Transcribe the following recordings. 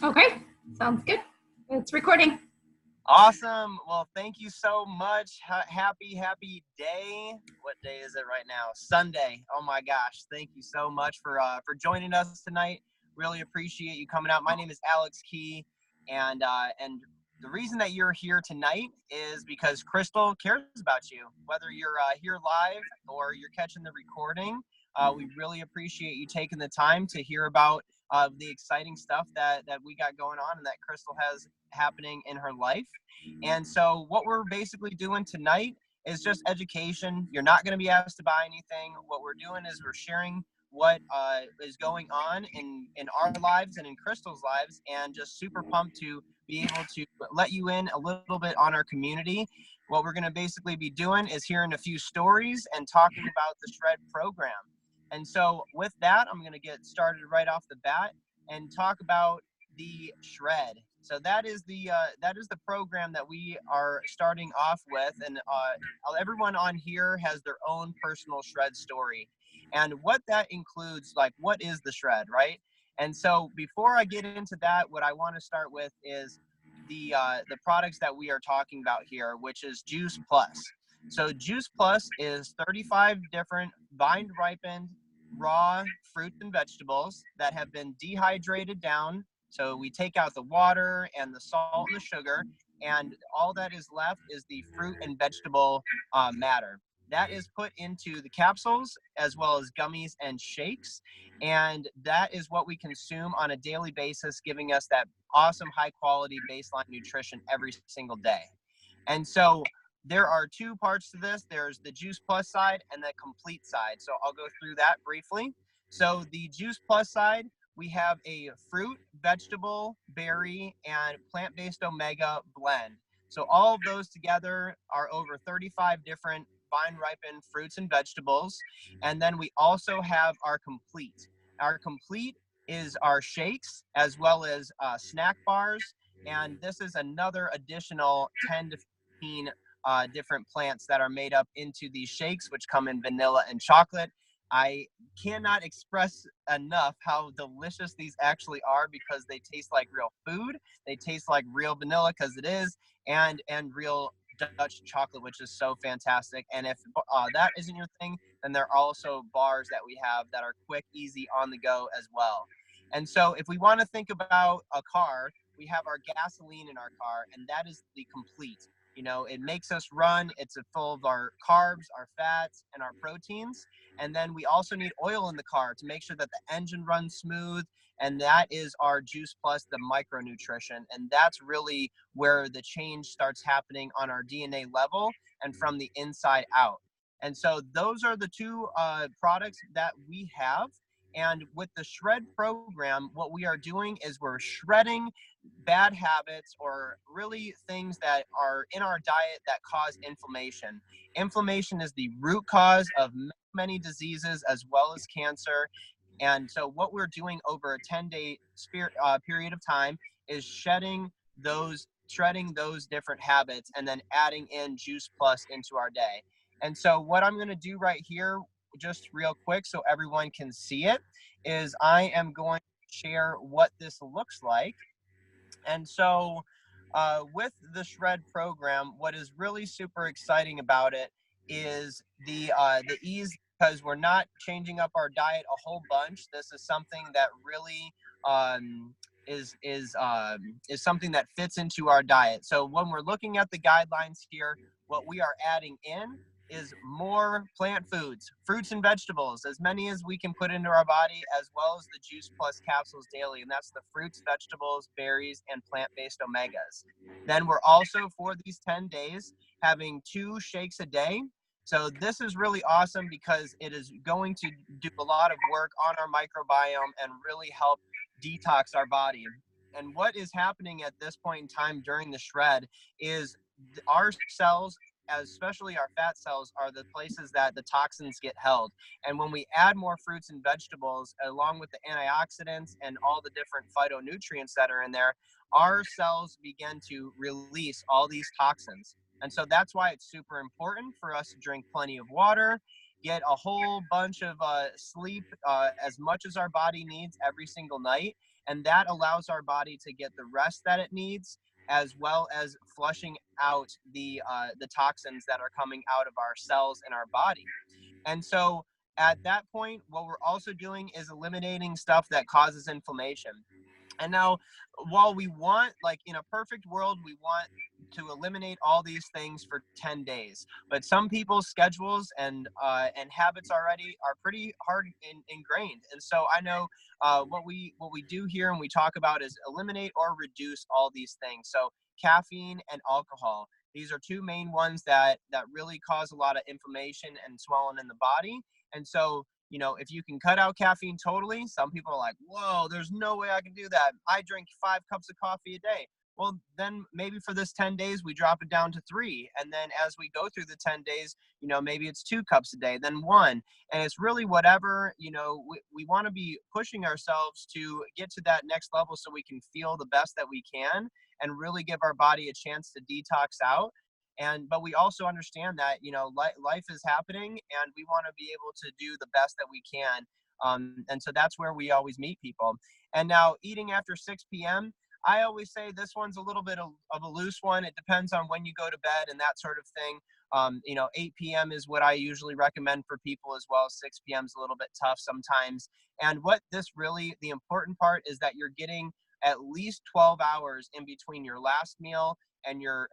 Okay, sounds good. It's recording. Awesome. Well, thank you so much. Happy day. What day is it right now? Sunday. Oh my gosh. Thank you so much for joining us tonight. Really appreciate you coming out. My name is Alex Key, and the reason that you're here tonight is because Crystal cares about you. Whether you're here live or you're catching the recording, we really appreciate you taking the time to hear about the exciting stuff that we got going on and that Crystal has happening in her life. And so what we're basically doing tonight is just education. You're not going to be asked to buy anything. What we're doing is we're sharing what is going on in our lives and in Crystal's lives, and just super pumped to be able to let you in a little bit on our community. What we're going to basically be doing is hearing a few stories and talking about the Shred program. And so with that, I'm going to get started right off the bat and talk about the Shred. So that is the program that we are starting off with, and everyone on here has their own personal Shred story, and what that includes, like what is the Shred, right? And so before I get into that, what I want to start with is the products that we are talking about here, which is Juice Plus. So Juice Plus is 35 different vine ripened raw fruits and vegetables that have been dehydrated down. So we take out the water and the salt and the sugar, and all that is left is the fruit and vegetable matter. That is put into the capsules as well as gummies and shakes. And that is what we consume on a daily basis, giving us that awesome high quality baseline nutrition every single day. And so there are two parts to this. There's the Juice Plus side and the complete side. So I'll go through that briefly. So the Juice Plus side, we have a fruit, vegetable, berry, and plant-based omega blend. So all of those together are over 35 different vine ripened fruits and vegetables. And then we also have our complete. Our complete is our shakes as well as snack bars. And this is another additional 10 to 15 different plants that are made up into these shakes, which come in vanilla and chocolate. I cannot express enough how delicious these actually are, because they taste like real food. They taste like real vanilla, because it is, and real Dutch chocolate, which is so fantastic. And if that isn't your thing, then there are also bars that we have that are quick, easy, on the go as well. And so if we want to think about a car, we have our gasoline in our car, and that is the complete. You know, it makes us run. It's full of our carbs, our fats, and our proteins. And then we also need oil in the car to make sure that the engine runs smooth. And that is our Juice Plus, the micronutrition. And that's really where the change starts happening on our DNA level and from the inside out. And so those are the two products that we have. And with the Shred program, what we are doing is we're shredding bad habits, or really things that are in our diet that cause inflammation. Inflammation is the root cause of many diseases as well as cancer. And so what we're doing over a 10-day period of time is shredding those different habits, and then adding in Juice Plus into our day. And so what I'm going to do right here, just real quick so everyone can see it, is I am going to share what this looks like. And so with the Shred program, what is really super exciting about it is the ease, because we're not changing up our diet a whole bunch. This is something that really is something that fits into our diet. So when we're looking at the guidelines here, what we are adding in is more plant foods, fruits and vegetables, as many as we can put into our body, as well as the Juice Plus capsules daily. And that's the fruits, vegetables, berries, and plant-based omegas. Then we're also, for these 10 days, having 2 shakes a day. So this is really awesome, because it is going to do a lot of work on our microbiome and really help detox our body. And what is happening at this point in time during the Shred is our cells, especially our fat cells, are the places that the toxins get held. And when we add more fruits and vegetables, along with the antioxidants and all the different phytonutrients that are in there, our cells begin to release all these toxins. And so that's why it's super important for us to drink plenty of water, get a whole bunch of sleep, as much as our body needs every single night. And that allows our body to get the rest that it needs, as well as flushing out the toxins that are coming out of our cells in our body. And so at that point, what we're also doing is eliminating stuff that causes inflammation. And now, while we want, like in a perfect world, we want to eliminate all these things for 10 days, but some people's schedules and habits already are pretty hard ingrained. And so I know what we do here and we talk about is eliminate or reduce all these things. So caffeine and alcohol, these are two main ones that really cause a lot of inflammation and swelling in the body. And so, if you can cut out caffeine totally, some people are like, whoa, there's no way I can do that. I drink 5 cups of coffee a day. Well, then maybe for this 10 days, we drop it down to 3. And then as we go through the 10 days, maybe it's 2 cups a day, then 1. And it's really whatever, we want to be pushing ourselves to get to that next level so we can feel the best that we can and really give our body a chance to detox out. But we also understand that life is happening and we want to be able to do the best that we can, and so that's where we always meet people. And now, eating after 6 p.m., I always say this one's a little bit of a loose one. It depends on when you go to bed and that sort of thing. 8 p.m. is what I usually recommend for people as well. 6 p.m. is a little bit tough sometimes. And the important part is that you're getting at least 12 hours in between your last meal and your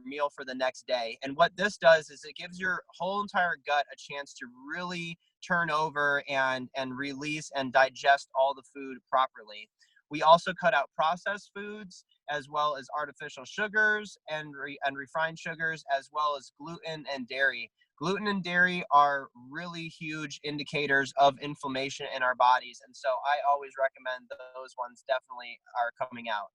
meal for the next day. And what this does is it gives your whole entire gut a chance to really turn over and release and digest all the food properly. We also cut out processed foods as well as artificial sugars and refined sugars, as well as gluten and dairy. Gluten and dairy are really huge indicators of inflammation in our bodies. And so I always recommend those ones definitely are coming out.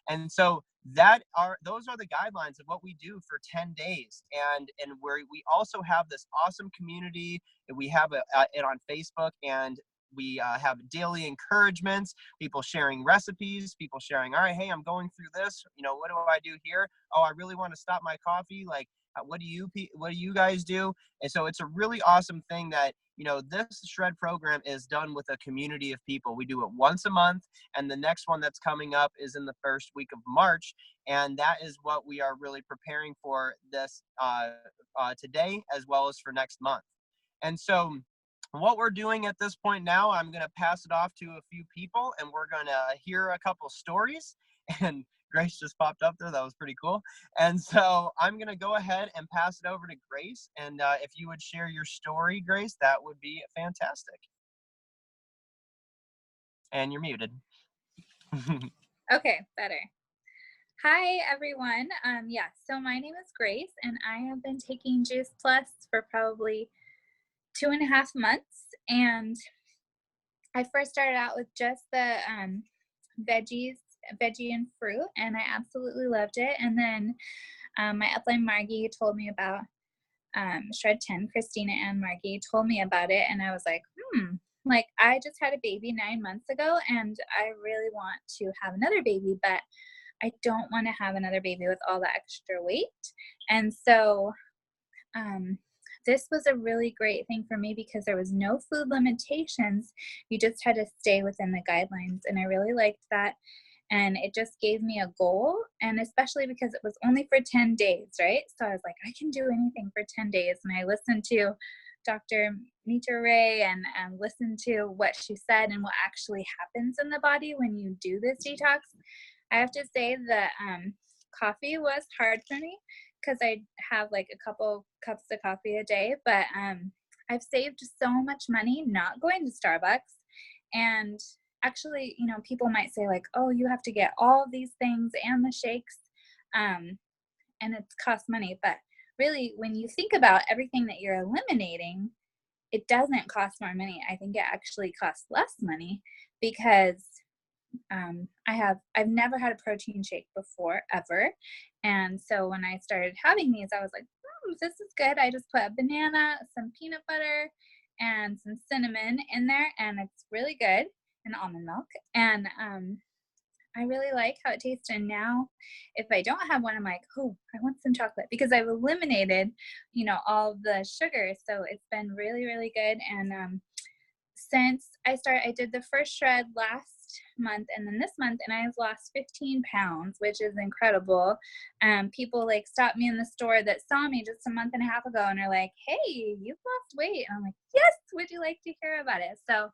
And so those are the guidelines of what we do for 10 days. And where we also have this awesome community. We have it on Facebook, and we have daily encouragements, people sharing recipes, people sharing, all right, hey, I'm going through this. What do I do here? Oh, I really want to stop my coffee. Like, what do you guys do? And so it's a really awesome thing that, this shred program is done with a community of people. We do it once a month, and the next one that's coming up is in the first week of March. And that is what we are really preparing for this today, as well as for next month. And so what we're doing at this point now, I'm going to pass it off to a few people, and we're going to hear a couple stories. And Grace just popped up there. That was pretty cool. And so I'm going to go ahead and pass it over to Grace. And if you would share your story, Grace, that would be fantastic. And you're muted. Okay, better. Hi, everyone. So my name is Grace, and I have been taking Juice Plus for probably 2.5 months. And I first started out with just the veggie and fruit, and I absolutely loved it. And then my upline Margie told me about Shred 10. Christina and Margie told me about it, and I was like, like, I just had a baby 9 months ago, and I really want to have another baby, but I don't want to have another baby with all the extra weight. And so this was a really great thing for me because there was no food limitations. You just had to stay within the guidelines, and I really liked that. And it just gave me a goal, and especially because it was only for 10 days, right? So I was like, I can do anything for 10 days. And I listened to Dr. Mita Ray and listened to what she said and what actually happens in the body when you do this detox. I have to say that coffee was hard for me because I have like a couple cups of coffee a day, but I've saved so much money not going to Starbucks. And actually, people might say like, oh, you have to get all these things and the shakes, and it costs money. But really, when you think about everything that you're eliminating, it doesn't cost more money. I think it actually costs less money because I've never had a protein shake before, ever. And so when I started having these, I was like, this is good. I just put a banana, some peanut butter, and some cinnamon in there, and it's really good, and almond milk. And I really like how it tastes. And now if I don't have one, I'm like, oh, I want some chocolate, because I've eliminated, all the sugar. So it's been really, really good. And since I did the first shred last last month and then this month, and I've lost 15 pounds, which is incredible. People like stop me in the store that saw me just a month and a half ago and are like, hey, you've lost weight. And I'm like, yes, would you like to hear about it? So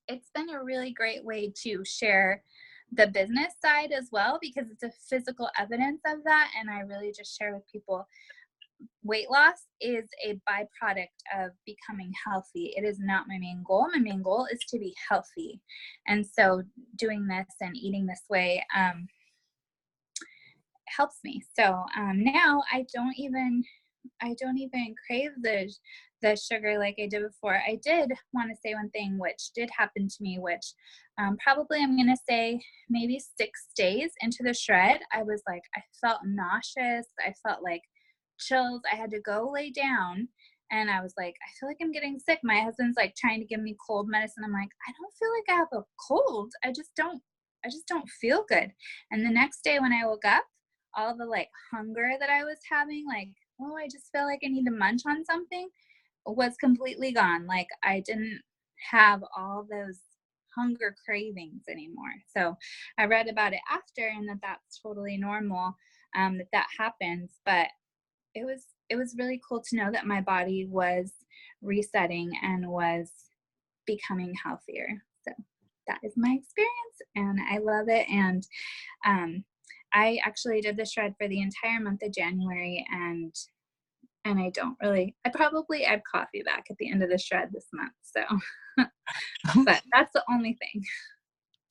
it's been a really great way to share the business side as well, because it's a physical evidence of that. And I really just share with people, weight loss is a byproduct of becoming healthy. It is not my main goal. My main goal is to be healthy. And so doing this and eating this way helps me. So now I don't even crave the sugar like I did before. I did want to say one thing which did happen to me, which probably I'm going to say maybe 6 days into the shred, I was like, I felt nauseous. I felt like chills. I had to go lay down and I was like, I feel like I'm getting sick. My husband's like trying to give me cold medicine. I'm like, I don't feel like I have a cold. I just don't feel good. And the next day when I woke up, all the like hunger that I was having, like, oh, I just feel like I need to munch on something, was completely gone. Like I didn't have all those hunger cravings anymore. So I read about it after, and that's totally normal, that happens. But it was really cool to know that my body was resetting and was becoming healthier. So that is my experience and I love it. And I actually did the shred for the entire month of January, and I probably add coffee back at the end of the shred this month. So, but that's the only thing.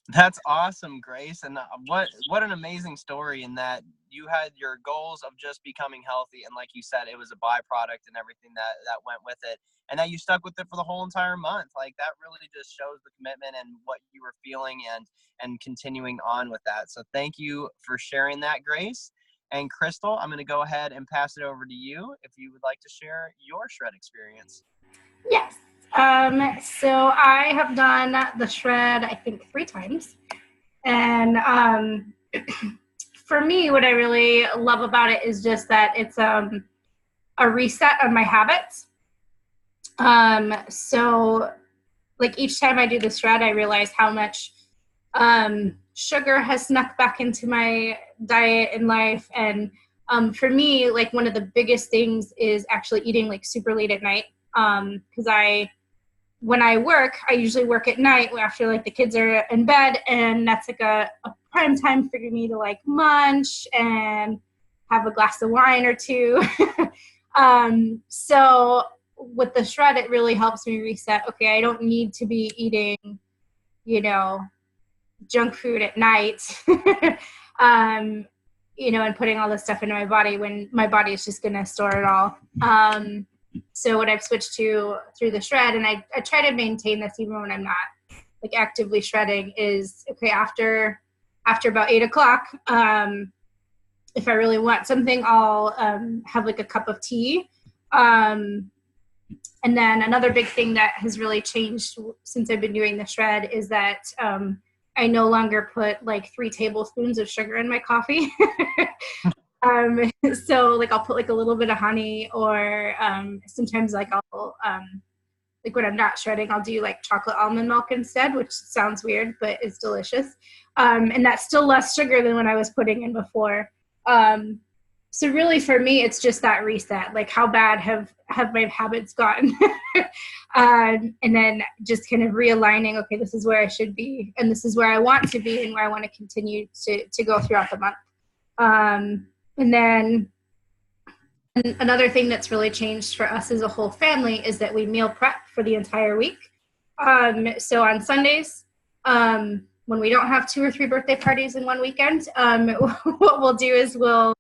That's awesome, Grace. And what an amazing story in that you had your goals of just becoming healthy. And like you said, it was a byproduct and everything that went with it. And that you stuck with it for the whole entire month. Like that really just shows the commitment and what you were feeling and continuing on with that. So thank you for sharing that, Grace. And Crystal, I'm going to go ahead and pass it over to you if you would like to share your shred experience. Yes. So I have done the shred, I think 3 times. And for me, what I really love about it is just that it's a reset on my habits. So like each time I do the shred, I realize how much sugar has snuck back into my diet and life. And for me, like one of the biggest things is actually eating like super late at night. Because when I work, I usually work at night after like the kids are in bed, and that's like a prime time for me to like munch and have a glass of wine or 2. So with the shred, it really helps me reset. Okay, I don't need to be eating, junk food at night, and putting all this stuff into my body when my body is just going to store it all. So what I've switched to through the shred, and I try to maintain this even when I'm not like actively shredding, is okay, after about 8 o'clock, if I really want something, I'll have like a cup of tea. And then another big thing that has really changed since I've been doing the shred is that I no longer put like 3 tablespoons of sugar in my coffee. So like I'll put like a little bit of honey, or sometimes like I'll like when I'm not shredding, I'll do like chocolate almond milk instead, which sounds weird, but it's delicious. And that's still less sugar than when I was putting in before. So really for me, it's just that reset, like how bad have my habits gotten? And then just kind of realigning, okay, this is where I should be, and this is where I want to be, and where I want to continue to go throughout the month. And then another thing that's really changed for us as a whole family is that we meal prep for the entire week. So on Sundays, when we don't have 2 or 3 birthday parties in one weekend, what we'll do is we'll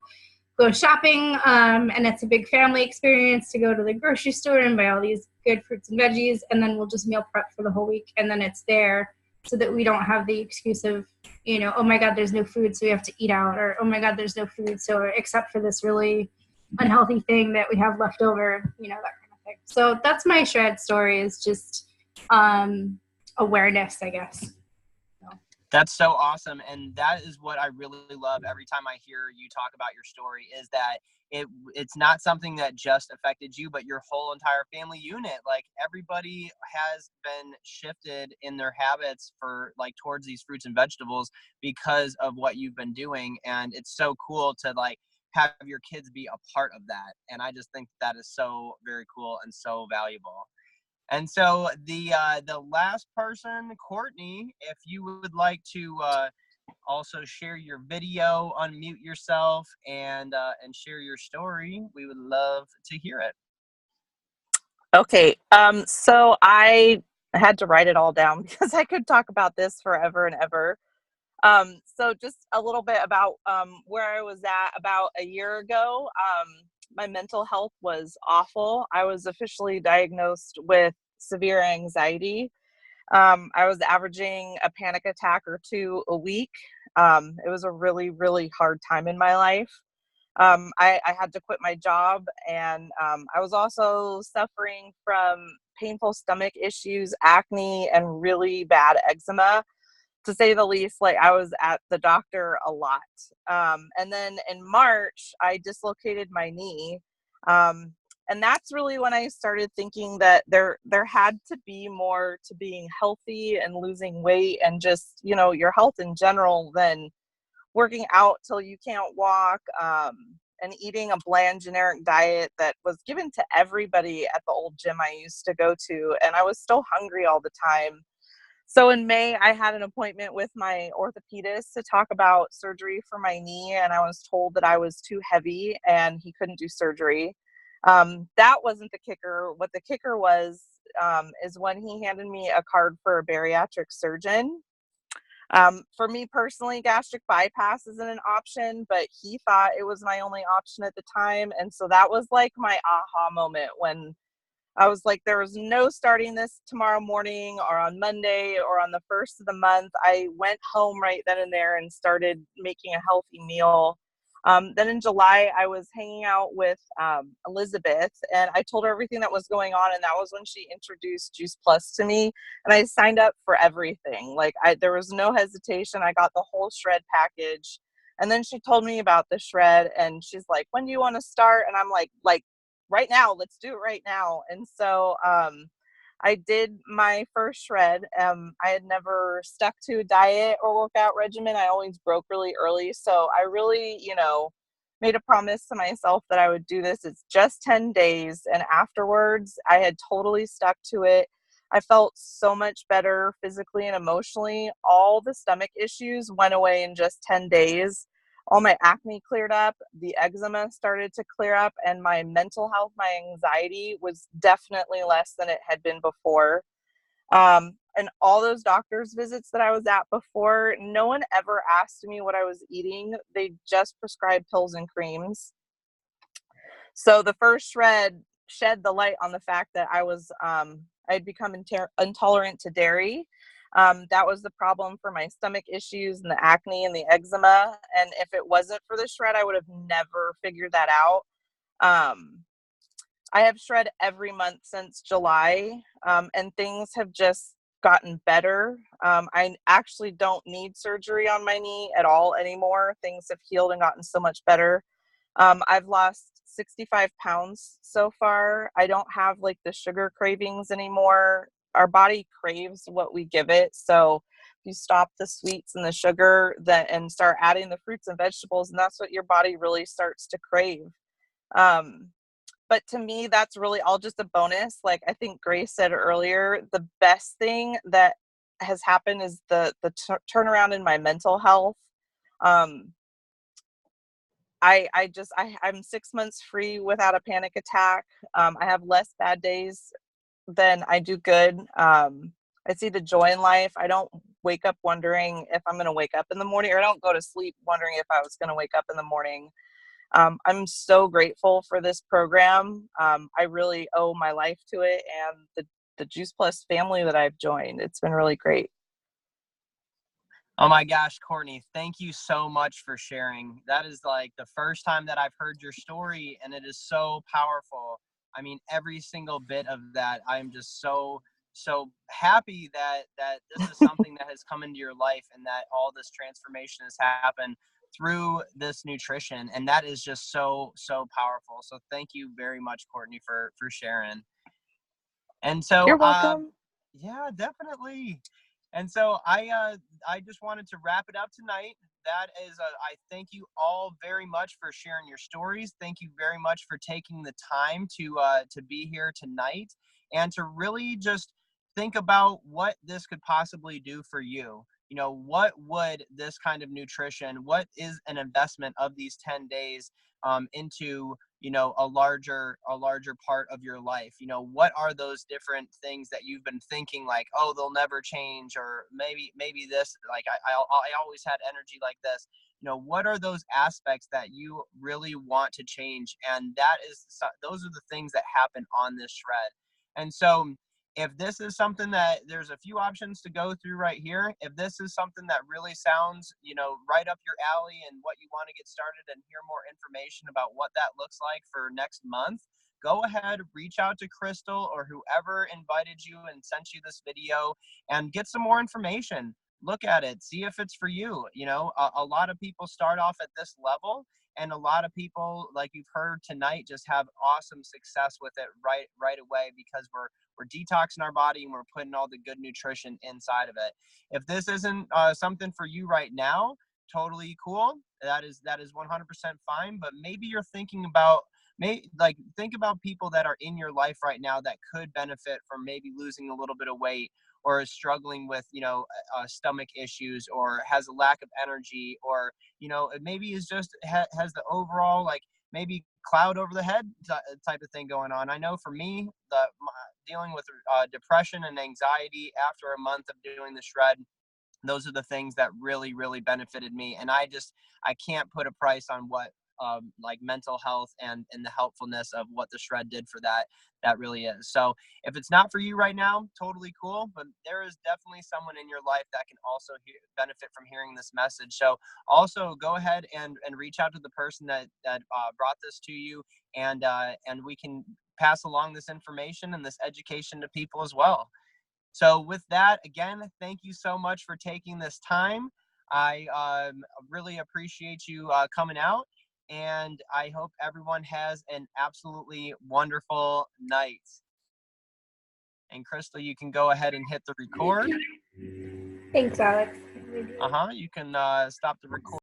go shopping, and it's a big family experience to go to the grocery store and buy all these good fruits and veggies, and then we'll just meal prep for the whole week, and then it's there so that we don't have the excuse of, oh my God, there's no food, so we have to eat out, or oh my God, there's no food, so except for this really unhealthy thing that we have left over, that kind of thing. So that's my shred story, is just awareness, I guess. So. That's so awesome. And that is what I really love every time I hear you talk about your story, is that it's not something that just affected you, but your whole entire family unit. Like, everybody has been shifted in their habits for like towards these fruits and vegetables because of what you've been doing. And it's so cool to like have your kids be a part of that. And I just think that is so very cool and so valuable. And so the last person, Courtney, if you would like to also share your video, unmute yourself, and share your story, we would love to hear it. Okay, so I had to write it all down because I could talk about this forever and ever. So just a little bit about where I was at about a year ago. My mental health was awful. I was officially diagnosed with severe anxiety. I was averaging a panic attack or two a week. It was a really, really hard time in my life. I had to quit my job, and I was also suffering from painful stomach issues, acne, and really bad eczema, to say the least. Like, I was at the doctor a lot. And then in March, I dislocated my knee. And that's really when I started thinking that there had to be more to being healthy and losing weight and just, your health in general than working out till you can't walk, and eating a bland generic diet that was given to everybody at the old gym I used to go to. And I was still hungry all the time. So in May, I had an appointment with my orthopedist to talk about surgery for my knee, and I was told that I was too heavy and he couldn't do surgery. That wasn't the kicker. What the kicker was, is when he handed me a card for a bariatric surgeon. For me personally, gastric bypass isn't an option, but he thought it was my only option at the time. And so that was like my aha moment, when I was like, there was no starting this tomorrow morning or on Monday or on the first of the month. I went home right then and there and started making a healthy meal. Then in July, I was hanging out with Elizabeth, and I told her everything that was going on. And that was when she introduced Juice Plus to me. And I signed up for everything. Like, there was no hesitation. I got the whole shred package. And then she told me about the shred, and she's like, when do you want to start? And I'm like, right now, let's do it right now. And so I did my first shred. I had never stuck to a diet or workout regimen. I always broke really early. So I really, made a promise to myself that I would do this. It's just 10 days. And afterwards, I had totally stuck to it. I felt so much better physically and emotionally. All the stomach issues went away in just 10 days. All my acne cleared up, the eczema started to clear up, and my mental health, my anxiety was definitely less than it had been before. And all those doctor's visits that I was at before, no one ever asked me what I was eating. They just prescribed pills and creams. So the first shred shed the light on the fact that I'd become intolerant to dairy. That was the problem for my stomach issues and the acne and the eczema. And if it wasn't for the shred, I would have never figured that out. I have shred every month since July, and things have just gotten better. I actually don't need surgery on my knee at all anymore. Things have healed and gotten so much better. I've lost 65 pounds so far. I don't have like the sugar cravings anymore. Our body craves what we give it. So if you stop the sweets and the sugar and start adding the fruits and vegetables, and that's what your body really starts to crave. But to me, that's really all just a bonus. Like I think Grace said earlier, the best thing that has happened is the turnaround in my mental health. I'm 6 months free without a panic attack. I have less bad days than I do good. I see the joy in life. I don't wake up wondering if I'm going to wake up in the morning, or I don't go to sleep wondering if I was going to wake up in the morning. I'm so grateful for this program. I really owe my life to it and the Juice Plus family that I've joined. It's been really great. Oh my gosh, Courtney, thank you so much for sharing. That is like the first time that I've heard your story, and it is so powerful. I mean, every single bit of that, I'm just so so happy that this is something that has come into your life, and that all this transformation has happened through this nutrition, and that is just so powerful. So thank you very much, Courtney, for sharing. And so You're welcome. yeah, definitely. And so I just wanted to wrap it up tonight. That is, I thank you all very much for sharing your stories. Thank you very much for taking the time to be here tonight, and to really just think about what this could possibly do for you. You know, what would this kind of nutrition, what is an investment of these 10 days into, you know, a larger part of your life? You know, what are those different things that you've been thinking like, oh, they'll never change, or maybe this, like I always had energy like this. You know, what are those aspects that you really want to change? And those are the things that happen on this shred. And so if this is something that, there's a few options to go through right here. If this is something that really sounds, you know, right up your alley and what you want to get started and hear more information about what that looks like for next month, go ahead, reach out to Crystal or whoever invited you and sent you this video, and get some more information. Look at it, see if it's for you. You know, a lot of people start off at this level, and a lot of people, like you've heard tonight, just have awesome success with it right away, because we're detoxing our body and we're putting all the good nutrition inside of it. If this isn't something for you right now, totally cool. That is 100% fine. But maybe you're thinking about, think about people that are in your life right now that could benefit from maybe losing a little bit of weight, or is struggling with, you know, stomach issues, or has a lack of energy, or, you know, maybe is just has the overall, like, maybe cloud over the head type of thing going on. I know for me, dealing with depression and anxiety after a month of doing the shred, those are the things that really benefited me. And I can't put a price on what like mental health and the helpfulness of what the shred did for that really is. So if it's not for you right now, totally cool, but there is definitely someone in your life that can also benefit from hearing this message. So also go ahead and reach out to the person that brought this to you, and we can pass along this information and this education to people as well. So with that, again, thank you so much for taking this time. I really appreciate you coming out, and I hope everyone has an absolutely wonderful night. And Crystal, you can go ahead and hit the record. Thanks, Alex. You can stop the record.